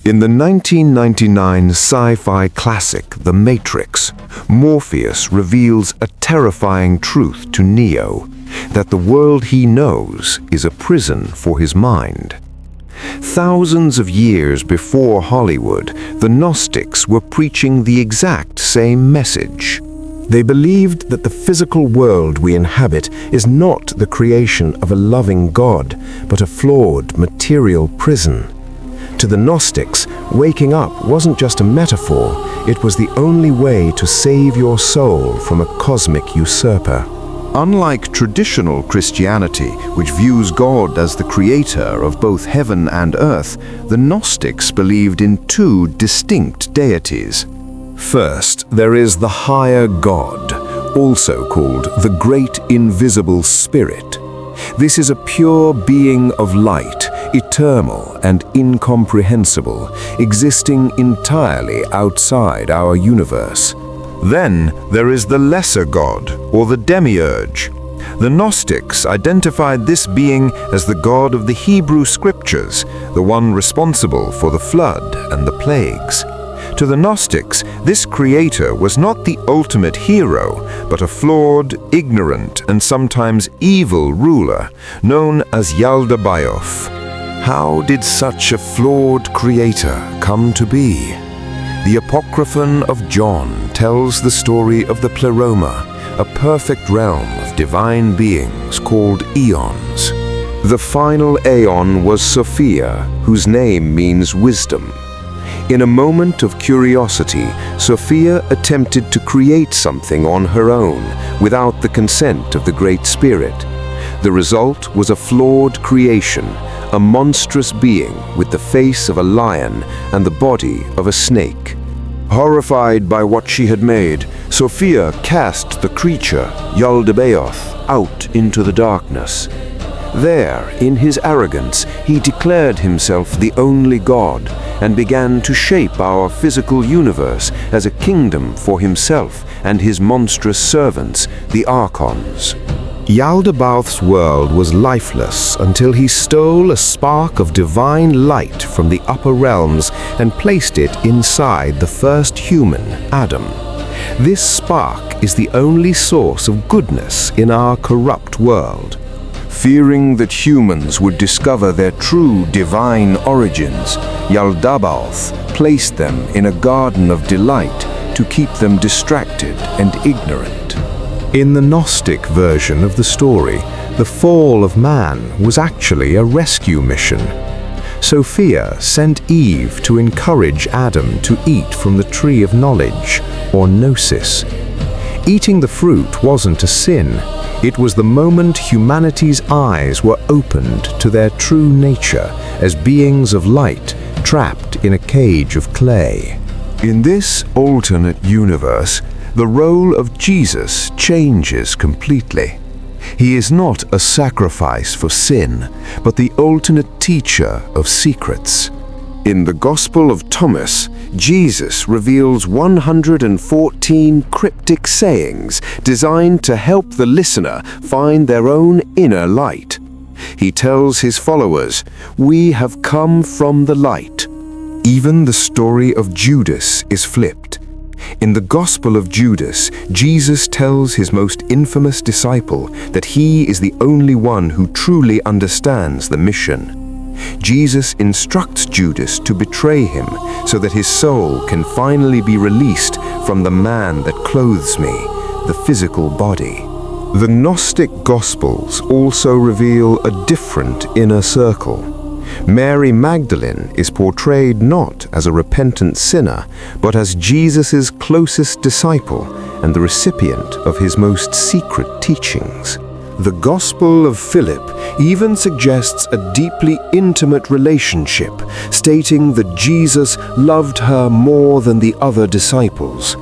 In the 1999 sci-fi classic The Matrix, Morpheus reveals a terrifying truth to Neo, that the world he knows is a prison for his mind. Thousands of years before Hollywood, the Gnostics were preaching the exact same message. They believed that the physical world we inhabit is not the creation of a loving God, but a flawed material prison. To the Gnostics, waking up wasn't just a metaphor, it was the only way to save your soul from a cosmic usurper. Unlike traditional Christianity, which views God as the creator of both heaven and earth, the Gnostics believed in two distinct deities. First, there is the higher God, also called the Great Invisible Spirit. This is a pure being of light, eternal and incomprehensible, existing entirely outside our universe. Then there is the lesser God, or the Demiurge. The Gnostics identified this being as the God of the Hebrew Scriptures, the one responsible for the flood and the plagues. To the Gnostics, this creator was not the ultimate hero, but a flawed, ignorant, and sometimes evil ruler, known as Yaldabaoth. How did such a flawed creator come to be? The Apocrypha of John tells the story of the Pleroma, a perfect realm of divine beings called eons. The final aeon was Sophia, whose name means wisdom. In a moment of curiosity, Sophia attempted to create something on her own without the consent of the Great Spirit. The result was a flawed creation, a monstrous being with the face of a lion and the body of a snake. Horrified by what she had made, Sophia cast the creature, Yaldabaoth, out into the darkness. There, in his arrogance, he declared himself the only God and began to shape our physical universe as a kingdom for himself and his monstrous servants, the Archons. Yaldabaoth's world was lifeless until he stole a spark of divine light from the upper realms and placed it inside the first human, Adam. This spark is the only source of goodness in our corrupt world. Fearing that humans would discover their true divine origins, Yaldabaoth placed them in a garden of delight to keep them distracted and ignorant. In the Gnostic version of the story, the fall of man was actually a rescue mission. Sophia sent Eve to encourage Adam to eat from the tree of knowledge, or Gnosis. Eating the fruit wasn't a sin. It was the moment humanity's eyes were opened to their true nature as beings of light trapped in a cage of clay. In this alternate universe, the role of Jesus changes completely. He is not a sacrifice for sin, but the ultimate teacher of secrets. In the Gospel of Thomas, Jesus reveals 114 cryptic sayings designed to help the listener find their own inner light. He tells his followers, "We have come from the light." Even the story of Judas is flipped. In the Gospel of Judas, Jesus tells his most infamous disciple that he is the only one who truly understands the mission. Jesus instructs Judas to betray him so that his soul can finally be released from the man that clothes me, the physical body. The Gnostic Gospels also reveal a different inner circle. Mary Magdalene is portrayed not as a repentant sinner, but as Jesus' closest disciple and the recipient of his most secret teachings. The Gospel of Philip even suggests a deeply intimate relationship, stating that Jesus loved her more than the other disciples.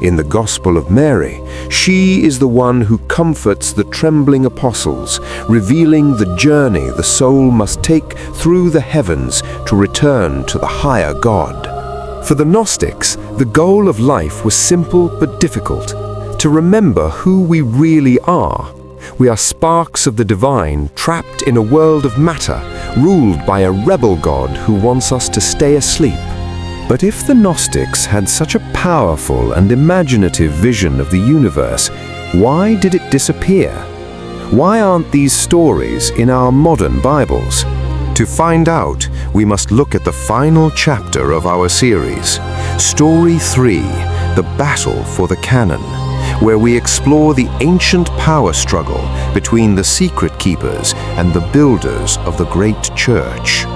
In the Gospel of Mary, she is the one who comforts the trembling apostles, revealing the journey the soul must take through the heavens to return to the higher God. For the Gnostics, the goal of life was simple but difficult: to remember who we really are. We are sparks of the divine, trapped in a world of matter, ruled by a rebel God who wants us to stay asleep. But if the Gnostics had such a powerful and imaginative vision of the universe, why did it disappear? Why aren't these stories in our modern Bibles? To find out, we must look at the final chapter of our series, Story 3, The Battle for the Canon, where we explore the ancient power struggle between the secret keepers and the builders of the great church.